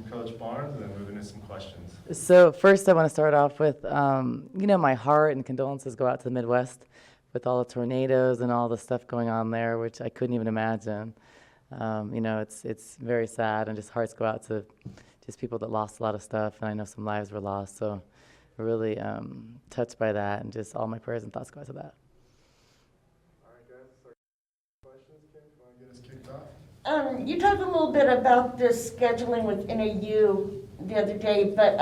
Coach Barnes and then move into some questions. So first I want to start off with, my heart and condolences go out to the Midwest with all the tornadoes and all the stuff going on there, which I couldn't even imagine. It's very sad, and just hearts go out to just people that lost a lot of stuff, and I know some lives were lost, so really touched by that, and just all my prayers and thoughts go out to that. All right, guys, start questions. Kim, you want to get us kicked off? You talked a little bit about this scheduling with NAU the other day, but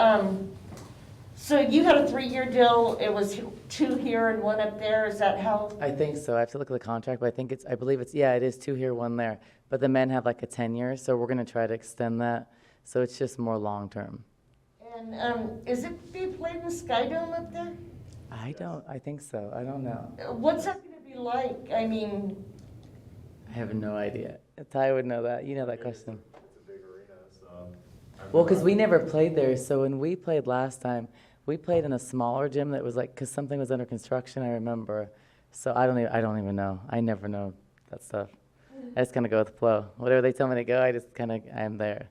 so you had a 3-year deal. It was 2 here and 1 up there. Is that how? I think so. I have to look at the contract, but I believe it is 2 here, 1 there. But the men have like a 10-year, so we're going to try to extend that. So it's just more long term. And is it being played in the Sky Dome up there? I think so. I don't know. What's that going to be like? I mean, I have no idea. Ty would know that. You know that question. It's a big arena, so. Well, because we never played there. So when we played last time, we played in a smaller gym that was like, because something was under construction, I remember. So I don't even know. I never know that stuff. I just kind of go with the flow. Whatever they tell me to go, I'm there.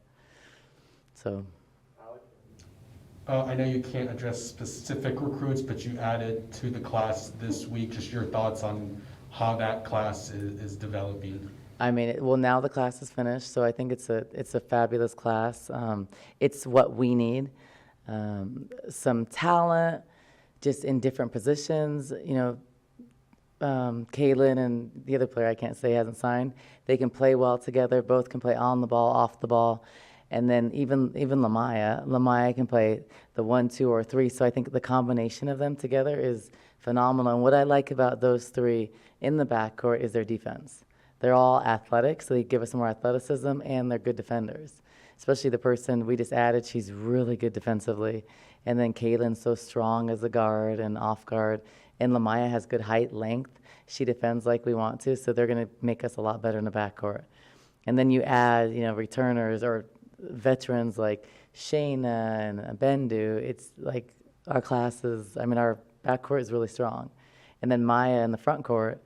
So. I know you can't address specific recruits, but you added to the class this week. Just your thoughts on how that class is developing. I mean, now the class is finished, so I think it's a fabulous class. It's what we need. Some talent, just in different positions. Kaylin and the other player I can't say hasn't signed. They can play well together. Both can play on the ball, off the ball. And then even Lamaya can play the 1, 2, or 3. So I think the combination of them together is phenomenal. And what I like about those 3 in the backcourt is their defense. They're all athletic, so they give us more athleticism, and they're good defenders. Especially the person we just added, she's really good defensively. And then Kaylin's so strong as a guard and off guard. And Lamaya has good height, length. She defends like we want to, so they're going to make us a lot better in the backcourt. And then you add, returners or veterans like Shayna and Bendu. It's like our backcourt is really strong. And then Maya in the front court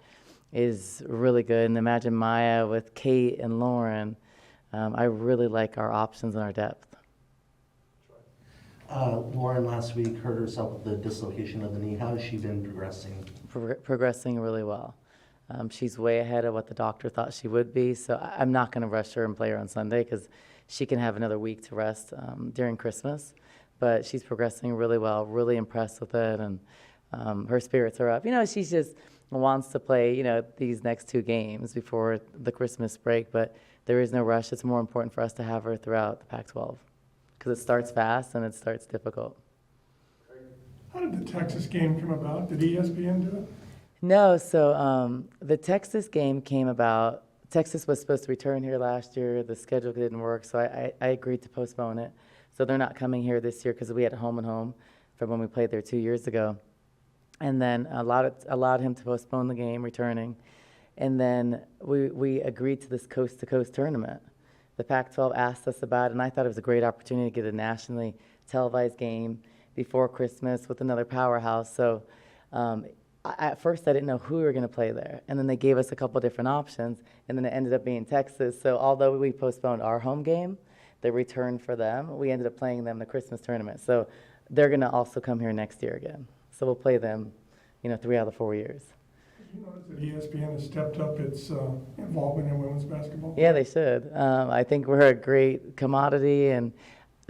is really good. And imagine Maya with Kate and Lauren. I really like our options and our depth. Lauren last week hurt herself with the dislocation of the knee. How has she been progressing? Progressing really well. She's way ahead of what the doctor thought she would be. So I'm not going to rush her and play her on Sunday because she can have another week to rest during Christmas. But she's progressing really well, really impressed with it. And her spirits are up. She just wants to play, these next 2 games before the Christmas break. But there is no rush. It's more important for us to have her throughout the Pac-12 because it starts fast and it starts difficult. How did the Texas game come about? Did ESPN do it? No, so the Texas game came about. Texas was supposed to return here last year. The schedule didn't work, so I agreed to postpone it. So they're not coming here this year because we had home and home from when we played there 2 years ago. And then allowed him to postpone the game, returning. And then we agreed to this coast-to-coast tournament. The Pac-12 asked us about it, and I thought it was a great opportunity to get a nationally televised game before Christmas with another powerhouse. So at first I didn't know who we were going to play there. And then they gave us a couple different options, and then it ended up being Texas. So although we postponed our home game, the return for them, we ended up playing them the Christmas tournament. So they're going to also come here next year again. So we'll play them, 3 out of the 4 years. Did you notice that ESPN has stepped up its involvement in women's basketball? Yeah, they should. I think we're a great commodity, and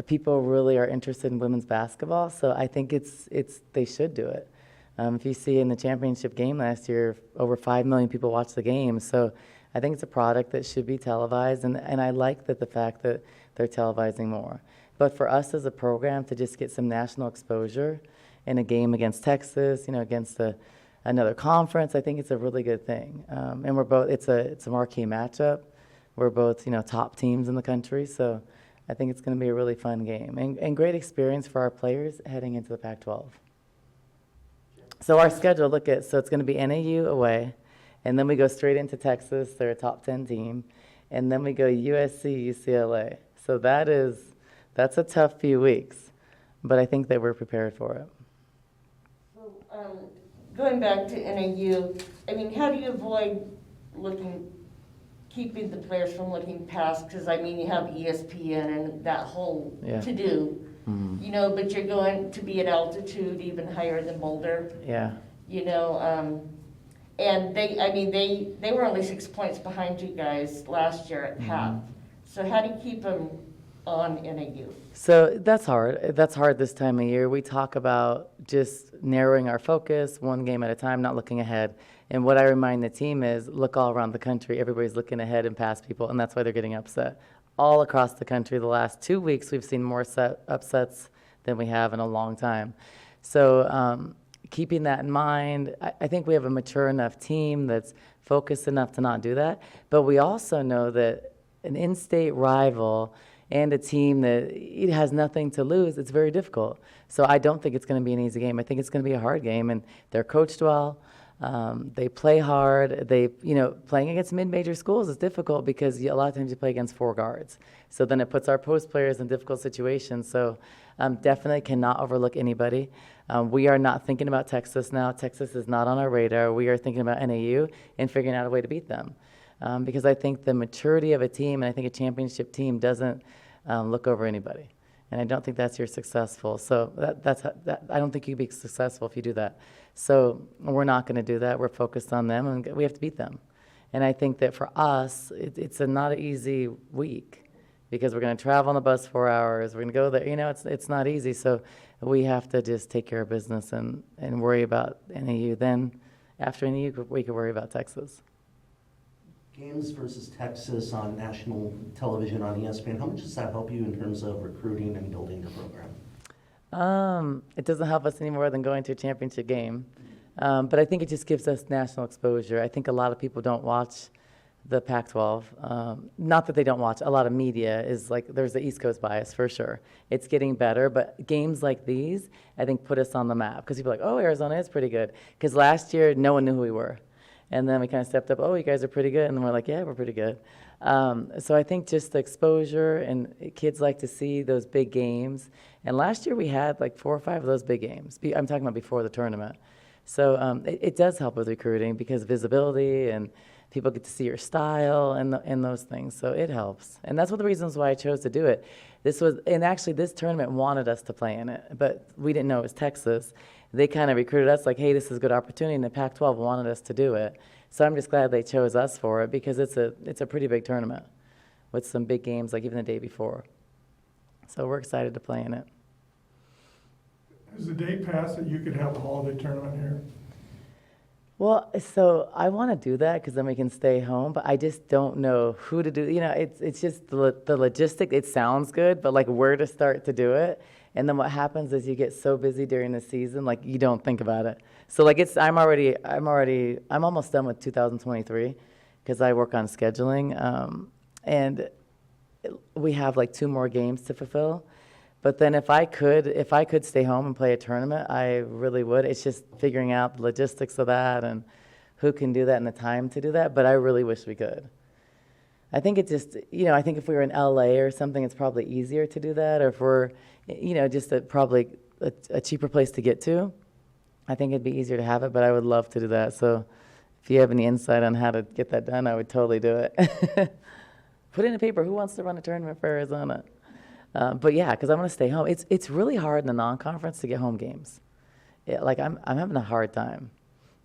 people really are interested in women's basketball. So I think they should do it. If you see in the championship game last year, over 5 million people watched the game. So I think it's a product that should be televised, and I like the fact that they're televising more. But for us as a program to just get some national exposure in a game against Texas, against another conference, I think it's a really good thing. And we're both, it's a marquee matchup. We're both, top teams in the country, so I think it's going to be a really fun game and great experience for our players heading into the Pac-12. So our schedule, so it's going to be NAU away, and then we go straight into Texas. They're a top 10 team, and then we go USC, UCLA. So that's a tough few weeks, but I think that we're prepared for it. Going back to NAU, how do you avoid looking keeping the players from looking past, because I mean, you have ESPN and that whole Yeah. to-do, you know, but you're going to be at altitude even higher than Boulder, Yeah. you know, and they were only 6 points behind you guys last year at half. So how do you keep them on NAU? So that's hard. That's hard this time of year. We talk about just narrowing our focus, one game at a time, not looking ahead. And what I remind the team is look all around the country. Everybody's looking ahead and past people, and that's why they're getting upset. All across the country, the last 2 weeks, we've seen more upsets than we have in a long time. So keeping that in mind, I think we have a mature enough team that's focused enough to not do that. But we also know that an in-state rival and a team that it has nothing to lose, it's very difficult. So I don't think it's going to be an easy game. I think it's going to be a hard game, and they're coached well. They play hard. Playing against mid-major schools is difficult because a lot of times you play against 4 guards. So then it puts our post players in difficult situations. So definitely cannot overlook anybody. We are not thinking about Texas now. Texas is not on our radar. We are thinking about NAU and figuring out a way to beat them. Because I think the maturity of a team, and I think a championship team doesn't look over anybody. And I don't think that's your successful. So I don't think you'd be successful if you do that. So we're not going to do that. We're focused on them, and we have to beat them. And I think that for us, it's not an easy week because we're going to travel on the bus 4 hours. We're going to go there. It's not easy. So we have to just take care of business and worry about NAU. Then after NAU, we can worry about Texas. Games versus Texas on national television on ESPN, how much does that help you in terms of recruiting and building your program? It doesn't help us any more than going to a championship game. But I think it just gives us national exposure. I think a lot of people don't watch the Pac-12. Not that they don't watch. A lot of media is like, there's the East Coast bias for sure. It's getting better, but games like these, I think, put us on the map. Because people are like, oh, Arizona is pretty good. Because last year, no one knew who we were. And then we kind of stepped up, oh, you guys are pretty good. And then we're like, yeah, we're pretty good. So I think just the exposure, and kids like to see those big games. And last year we had like 4 or 5 of those big games. I'm talking about before the tournament. So it does help with recruiting because visibility and people get to see your style and those things. So it helps. And that's one of the reasons why I chose to do it. Actually this tournament wanted us to play in it, but we didn't know it was Texas. They kind of recruited us like, hey, this is a good opportunity, and the Pac-12 wanted us to do it. So I'm just glad they chose us for it because it's a pretty big tournament with some big games like even the day before. So we're excited to play in it. Has the day passed that you could have a holiday tournament here? Well, so I want to do that because then we can stay home, but I just don't know who to do. It's just the logistic. It sounds good, but like where to start to do it. And then what happens is you get so busy during the season, like you don't think about it. So like I'm almost done with 2023 because I work on scheduling, and we have like 2 more games to fulfill. But then if I could stay home and play a tournament, I really would. It's just figuring out the logistics of that and who can do that and the time to do that. But I really wish we could. I think it just, I think if we were in LA or something, it's probably easier to do that. Or if we're, just probably a cheaper place to get to, I think it'd be easier to have it. But I would love to do that. So if you have any insight on how to get that done, I would totally do it. Put it in a paper. Who wants to run a tournament for Arizona? But yeah, because I want to stay home. It's really hard in the non-conference to get home games. I'm having a hard time.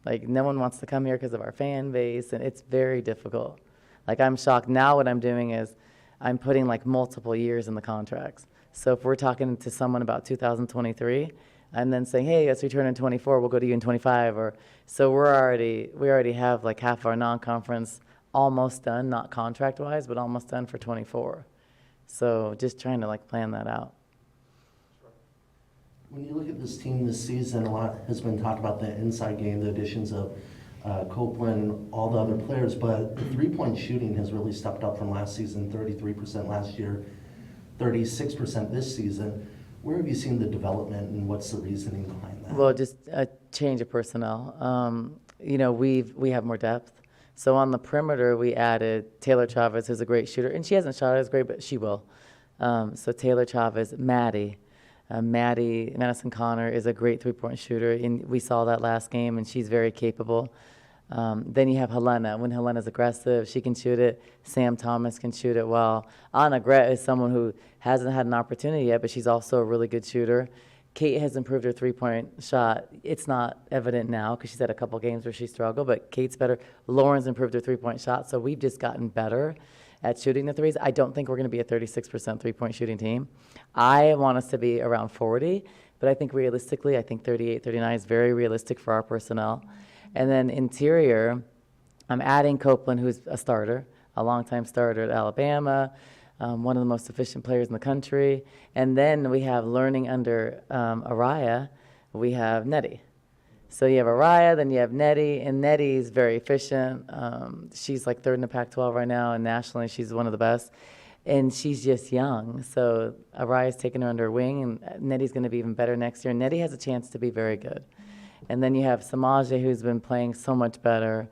Like no one wants to come here because of our fan base, and it's very difficult. Like I'm shocked now. What I'm doing is I'm putting like multiple years in the contracts. So if we're talking to someone about 2023, and then saying, hey, let's return in 24, we'll go to you in 25, so we already have like half of our non-conference almost done, not contract-wise, but almost done for 24. So just trying to like plan that out. When you look at this team this season, a lot has been talked about the inside game, the additions of Copeland, all the other players, but the three-point shooting has really stepped up from last season, 33% last year, 36% this season. Where have you seen the development, and what's the reasoning behind that? Well, just a change of personnel. We have more depth. So on the perimeter, we added Taylor Chavez, who's a great shooter, and she hasn't shot as great, but she will. So Taylor Chavez, Maddie Madison Connor is a great three-point shooter, and we saw that last game, and she's very capable. Then you have Helena. When Helena's aggressive, she can shoot it. Sam Thomas can shoot it well. Anna Gret is someone who hasn't had an opportunity yet, but she's also a really good shooter. Kate has improved her three-point shot. It's not evident now because she's had a couple games where she struggled, but Kate's better. Lauren's improved her three-point shot, so we've just gotten better at shooting the threes. I don't think we're going to be a 36% three-point shooting team. I want us to be around 40, but I think realistically, I think 38, 39 is very realistic for our personnel. And then interior, I'm adding Copeland, who's a starter, a longtime starter at Alabama, one of the most efficient players in the country. And then we have learning under Araya, we have Nettie. So you have Araya, then you have Nettie, and Nettie's very efficient. She's like third in the Pac-12 right now, and nationally she's one of the best. And she's just young, so Araya's taking her under her wing, and Nettie's going to be even better next year. Nettie has a chance to be very good. And then you have Samaje, who's been playing so much better.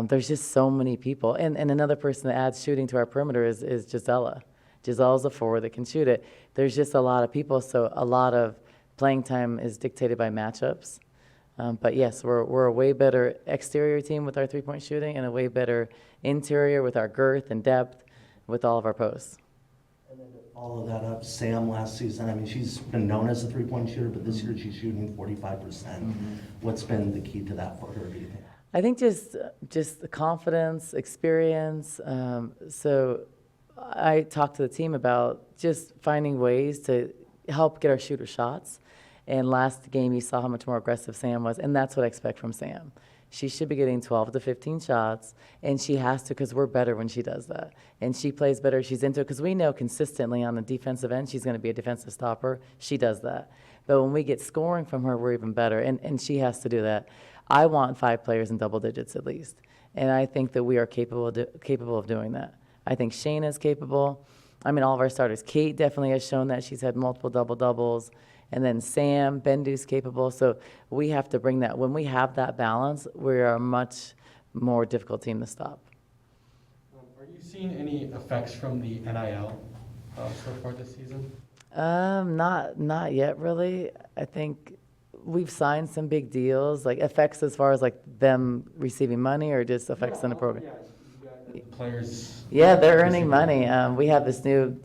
There's just so many people. And another person that adds shooting to our perimeter is Gisela. Giselle's a forward that can shoot it. There's just a lot of people, so a lot of playing time is dictated by matchups. But yes, we're a way better exterior team with our three-point shooting and a way better interior with our girth and depth with all of our posts. And then to follow that up, Sam last season, I mean, she's been known as a three-point shooter, but this year she's shooting 45%. What's been the key to that for her, do you think? I think just the confidence, experience. So I talked to the team about just finding ways to help get our shooter shots. And last game, you saw how much more aggressive Sam was, and that's what I expect from Sam. She should be getting 12 to 15 shots, and she has to because we're better when she does that. And she plays better. She's into it because we know consistently on the defensive end she's going to be a defensive stopper. She does that. But when we get scoring from her, we're even better, and she has to do that. I want 5 players in double digits at least, and I think that we are capable of doing that. I think Shayna is capable. I mean, all of our starters. Kate definitely has shown that. She's had multiple double-doubles. And then Sam, Bendu's capable. So we have to bring that. When we have that balance, we are a much more difficult team to stop. Are you seeing any effects from the NIL so far this season? Not yet, really. I think we've signed some big deals, like effects as far as like them receiving money or just effects on the program. Yeah, you got the players. Yeah, they're earning money. We have this new,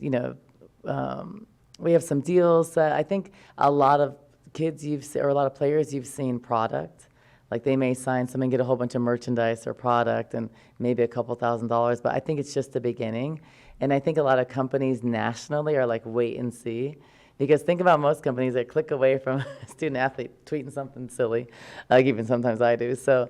we have some deals that I think a lot of kids or a lot of players you've seen product. Like they may sign something, get a whole bunch of merchandise or product and maybe a couple $1,000s, but I think it's just the beginning. And I think a lot of companies nationally are like, wait and see. Because think about most companies that click away from a student athlete tweeting something silly, like even sometimes I do. So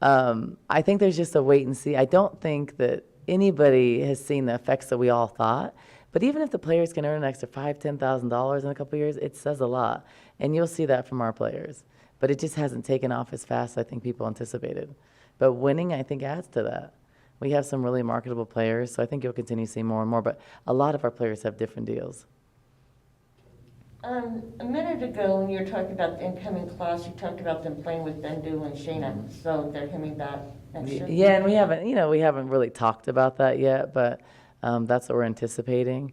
I think there's just a wait and see. I don't think that anybody has seen the effects that we all thought. But even if the players can earn an extra $5,000, $10,000 in a couple of years, it says a lot. And you'll see that from our players. But it just hasn't taken off as fast as I think people anticipated. But winning, I think, adds to that. We have some really marketable players, so I think you'll continue to see more and more. But a lot of our players have different deals. A minute ago, when you were talking about the incoming class, you talked about them playing with Bendu and Shayna, so they're coming back next year? Yeah, and we haven't really talked about that yet, but that's what we're anticipating,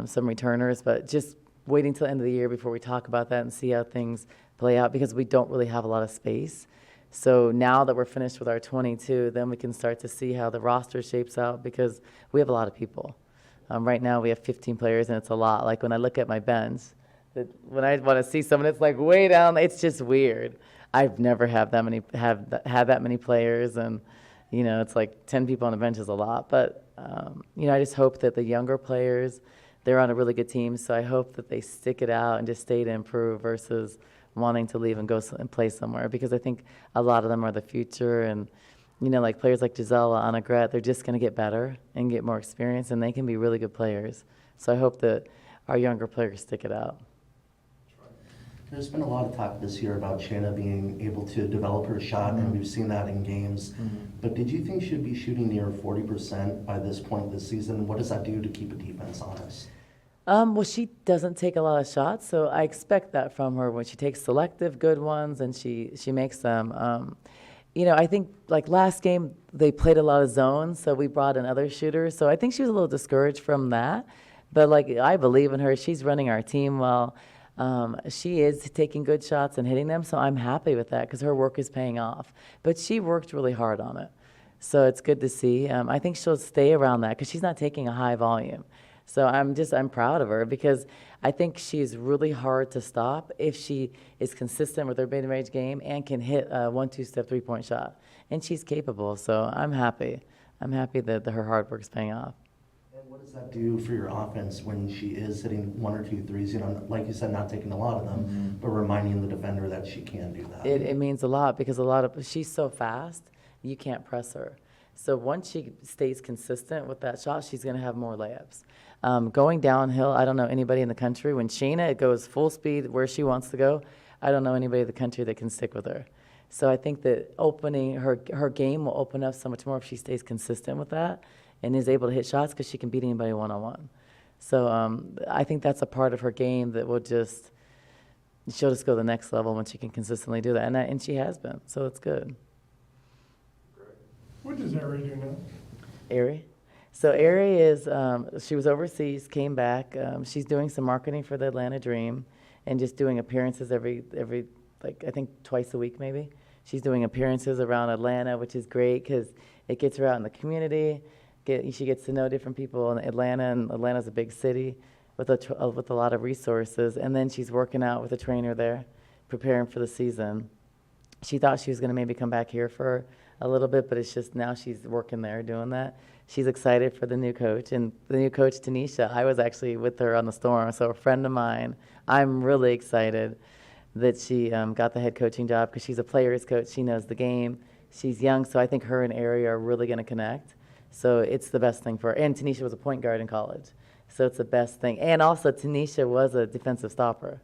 some returners, but just waiting till the end of the year before we talk about that and see how things play out because we don't really have a lot of space. So now that we're finished with our 22, then we can start to see how the roster shapes out because we have a lot of people. Right now we have 15 players and it's a lot. Like when I look at my bench, when I want to see someone, it's like way down. It's just weird. I've never had that many players, and it's like 10 people on the bench is a lot. But I just hope that the younger players, they're on a really good team. So I hope that they stick it out and just stay to improve versus wanting to leave and go and play somewhere. Because I think a lot of them are the future, and like players like Gisela, Anna Gret, they're just going to get better and get more experience, and they can be really good players. So I hope that our younger players stick it out. There's been a lot of talk this year about Shayna being able to develop her shot, and we've seen that in games. But did you think she'd be shooting near 40% by this point this season? What does that do to keep a defense honest? Well, she doesn't take a lot of shots, so I expect that from her when she takes selective good ones and she makes them. I think like last game they played a lot of zones, so we brought in other shooters. So I think she was a little discouraged from that. But like I believe in her. She's running our team well. She is taking good shots and hitting them, so I'm happy with that because her work is paying off. But she worked really hard on it, so it's good to see. I think she'll stay around that because she's not taking a high volume. So I'm proud of her because I think she's really hard to stop if she is consistent with her mid-range game and can hit a 1-2-step three-point shot. And she's capable, so I'm happy. I'm happy that her hard work is paying off. And what does that do for your offense when she is hitting 1 or 2 threes? You know, like you said, not taking a lot of them, but reminding the defender that she can do that. It means a lot because she's so fast, you can't press her. So once she stays consistent with that shot, she's going to have more layups. Going downhill, I don't know anybody in the country. When Shayna goes full speed where she wants to go, I don't know anybody in the country that can stick with her. So I think that opening her game will open up so much more if she stays consistent with that and is able to hit shots because she can beat anybody one-on-one. So I think that's a part of her game that she'll just go to the next level when she can consistently do that. And she has been, so it's good. What does Ari do now? Ari? So Ari is, she was overseas, came back. She's doing some marketing for the Atlanta Dream and just doing appearances every like, I think twice a week maybe. She's doing appearances around Atlanta, which is great because it gets her out in the community. She gets to know different people in Atlanta, and Atlanta's a big city with a lot of resources. And then she's working out with a trainer there, preparing for the season. She thought she was going to maybe come back here for a little bit, but it's just now she's working there doing that. She's excited for the new coach, and the new coach, Tanisha. I was actually with her on the Storm, so a friend of mine. I'm really excited that she got the head coaching job because she's a player's coach. She knows the game. She's young, so I think her and Ari are really going to connect. So it's the best thing for her. And Tanisha was a point guard in college, so it's the best thing. And also, Tanisha was a defensive stopper.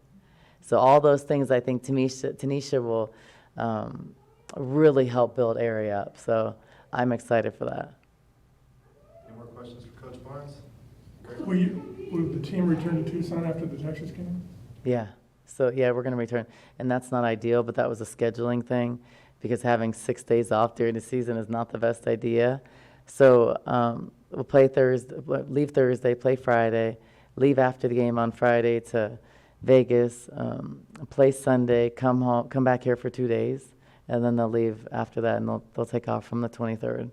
So all those things, I think Tanisha will really help build Ari up. So I'm excited for that. Any more questions for Coach Barnes? Will the team return to Tucson after the Texas game? Yeah. So, yeah, we're going to return. And that's not ideal, but that was a scheduling thing because having 6 days off during the season is not the best idea. So we'll play leave Thursday, play Friday, leave after the game on Friday to Vegas, play Sunday, come home, come back here for 2 days, and then they'll leave after that, and they'll take off from the 23rd.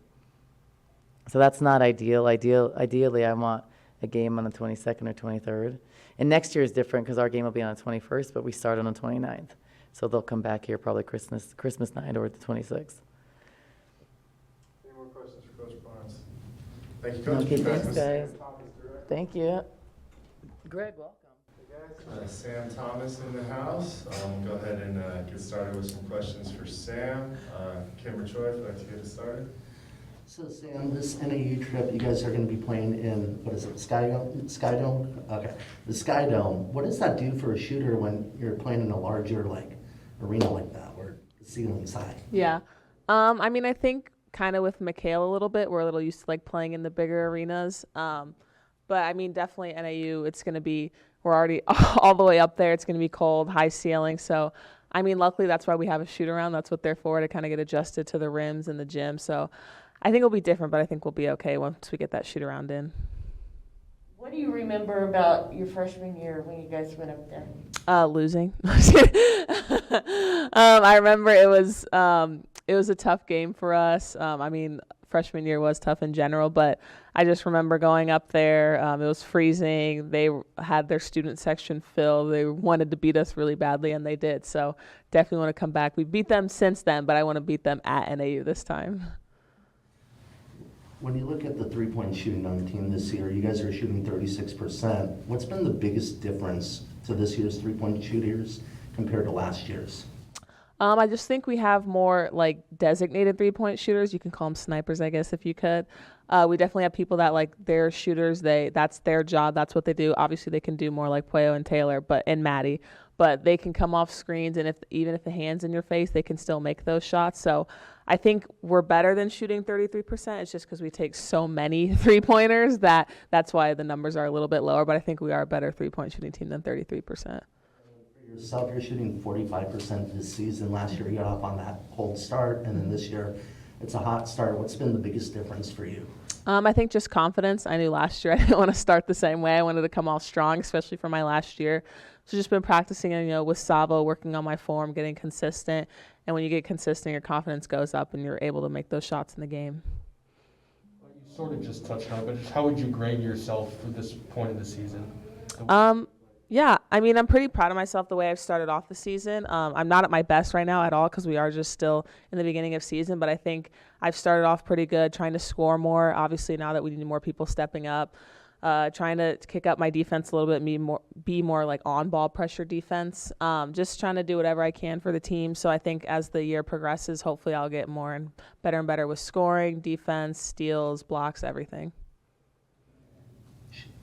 So that's not ideal. Ideally, I want a game on the 22nd or 23rd. And next year is different because our game will be on the 21st, but we start on the 29th. So they'll come back here probably Christmas night or the 26th. Any more questions for Coach Barnes? Thank you, Coach. Okay, thanks, Back to guys. Sam Thomas, director. Thank you. Greg, welcome. Hey guys, Sam Thomas in the house. Go ahead and get started with some questions for Sam. Kim or Troy, if you'd like to get us started. So Sam, this NAU trip, you guys are going to be playing in, what is it, Sky Dome? Okay, the Sky Dome. What does that do for a shooter when you're playing in a larger arena like that where the ceiling's high? Yeah. I mean, I think kind of with Mikhail a little bit, we're a little used to playing in the bigger arenas. But I mean, definitely NAU, it's going to be, we're already all the way up there. It's going to be cold, high ceiling. So, I mean, luckily that's why we have a shoot around. That's what they're for, to kind of get adjusted to the rims and the gym. So I think it'll be different, but I think we'll be okay once we get that shoot around in. What do you remember about your freshman year when you guys went up there? Losing. I remember it was a tough game for us. I mean, freshman year was tough in general, but I just remember going up there. It was freezing. They had their student section filled. They wanted to beat us really badly, and they did. So definitely want to come back. We beat them since then, but I want to beat them at NAU this time. When you look at the three-point shooting on the team this year, you guys are shooting 36%. What's been the biggest difference to this year's three-point shooters compared to last year's? I just think we have more designated three-point shooters. You can call them snipers, I guess, if you could. We definitely have people that they're shooters. That's their job. That's what they do. Obviously, they can do more like Pueo and Taylor, and Maddie. But they can come off screens, and even if the hand's in your face, they can still make those shots. So I think we're better than shooting 33%. It's just because we take so many three-pointers that's why the numbers are a little bit lower. But I think we are a better three-point shooting team than 33%. For yourself, you're shooting 45% this season. Last year, you got off on that cold start, and then this year, it's a hot start. What's been the biggest difference for you? I think just confidence. I knew last year I didn't want to start the same way. I wanted to come off strong, especially for my last year. So just been practicing, with Savo, working on my form, getting consistent. And when you get consistent, your confidence goes up and you're able to make those shots in the game. You sort of just touched on it, but how would you grade yourself for this point of the season? Yeah, I'm pretty proud of myself the way I've started off the season. I'm not at my best right now at all because we are just still in the beginning of season, but I think I've started off pretty good, trying to score more. Obviously, now that we need more people stepping up, trying to kick up my defense a little bit, be more like on-ball pressure defense. Just trying to do whatever I can for the team. So I think as the year progresses, hopefully I'll get more and better with scoring, defense, steals, blocks, everything.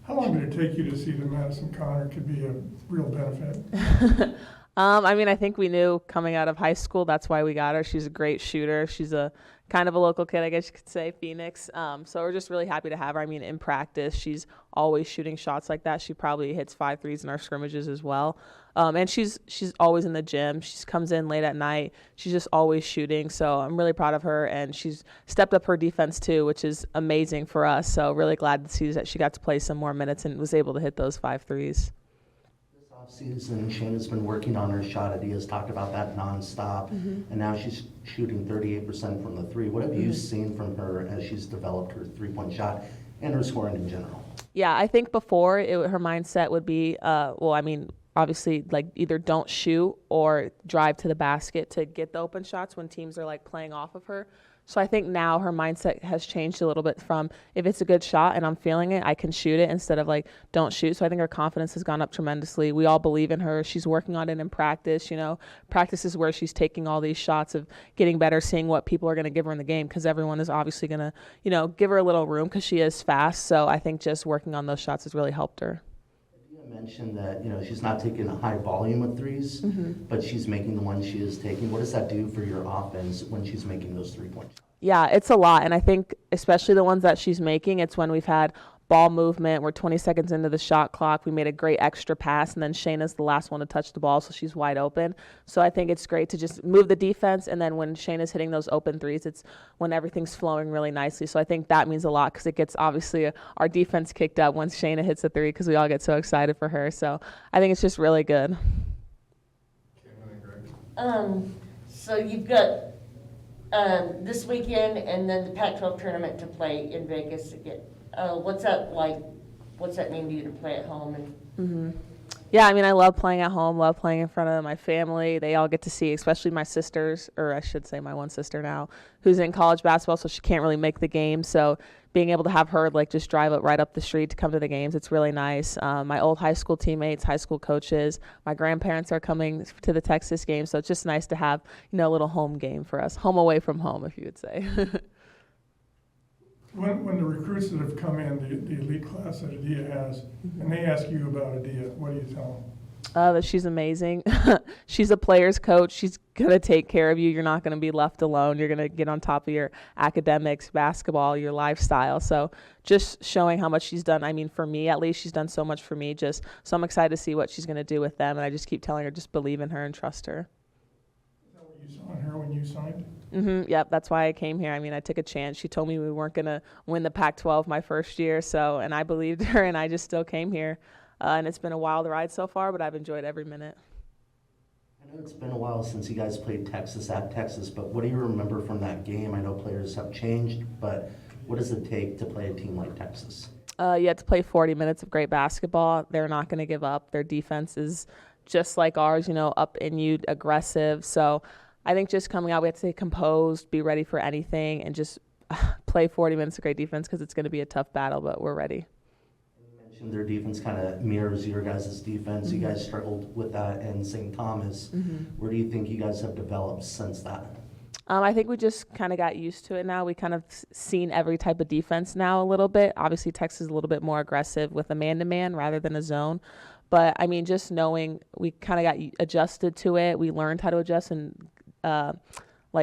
How long did it take you to see that Madison Connor could be a real benefit? I think we knew coming out of high school, that's why we got her. She's a great shooter. She's a kind of a local kid, I guess you could say, Phoenix. So we're just really happy to have her. In practice, she's always shooting shots like that. She probably hits 5 threes in our scrimmages as well. And she's always in the gym. She comes in late at night. She's just always shooting. So I'm really proud of her. And she's stepped up her defense too, which is amazing for us. So really glad to see that she got to play some more minutes and was able to hit those 5 threes. Offseason, Shayna's been working on her shot. Adia's talked about that nonstop, and now she's shooting 38% from the three. What have you seen from her as she's developed her three-point shot and her scoring in general? Yeah, I think before her mindset would be, obviously, like either don't shoot or drive to the basket to get the open shots when teams are like playing off of her. So I think now her mindset has changed a little bit from if it's a good shot and I'm feeling it, I can shoot it instead of like don't shoot. So I think her confidence has gone up tremendously. We all believe in her. She's working on it in practice. Practice is where she's taking all these shots of getting better, seeing what people are going to give her in the game because everyone is obviously going to, give her a little room because she is fast. So I think just working on those shots has really helped her. Mentioned that she's not taking a high volume of threes, but she's making the ones she is taking. What does that do for your offense when she's making those 3 points? Yeah, it's a lot, and I think especially the ones that she's making, it's when we've had ball movement. We're 20 seconds into the shot clock. We made a great extra pass, and then Shayna's the last one to touch the ball, so she's wide open. So I think it's great to just move the defense, and then when Shayna's hitting those open threes, it's when everything's flowing really nicely. So I think that means a lot because it gets obviously our defense kicked up once Shayna hits a three because we all get so excited for her. So I think it's just really good. So you've got this weekend and then the Pac-12 tournament to play in Vegas again. What's that like? What's that mean to you to play at home? Yeah, I love playing at home, love playing in front of my family. They all get to see, especially my sisters, or I should say my one sister now, who's in college basketball, so she can't really make the game. So being able to have her just drive it right up the street to come to the games, it's really nice. My old high school teammates, high school coaches, my grandparents are coming to the Texas game, so it's just nice to have a little home game for us, home away from home, if you would say. When the recruits that have come in, the elite class that Adia has, and they ask you about Adia, what do you tell them? That she's amazing. She's a player's coach. She's going to take care of you. You're not going to be left alone. You're going to get on top of your academics, basketball, your lifestyle. So just showing how much she's done. For me, at least, she's done so much for me. So I'm excited to see what she's going to do with them. And I just keep telling her, just believe in her and trust her. Is that what you saw in her when you signed? Yep, that's why I came here. I took a chance. She told me we weren't going to win the Pac-12 my first year, and I believed her, and I just still came here. And it's been a wild ride so far, but I've enjoyed every minute. I know it's been a while since you guys played Texas at Texas, but what do you remember from that game? I know players have changed, but what does it take to play a team like Texas? You have to play 40 minutes of great basketball. They're not going to give up. Their defense is just like ours, up in you, aggressive. So I think just coming out, we have to stay composed, be ready for anything, and just play 40 minutes of great defense because it's going to be a tough battle, but we're ready. You mentioned their defense kind of mirrors your guys' defense. You guys struggled with that in St. Thomas. Where do you think you guys have developed since that? I think we just kind of got used to it now. We kind of seen every type of defense now a little bit. Obviously, Texas is a little bit more aggressive with a man-to-man rather than a zone. But, just knowing we kind of got adjusted to it. We learned how to adjust and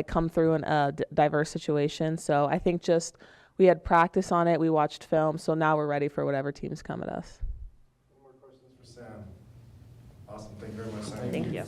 come through in a diverse situation. So I think just we had practice on it. We watched film. So now we're ready for whatever teams come at us. Any more questions for Sam? Awesome. Thank you very much, Sam. Thank you.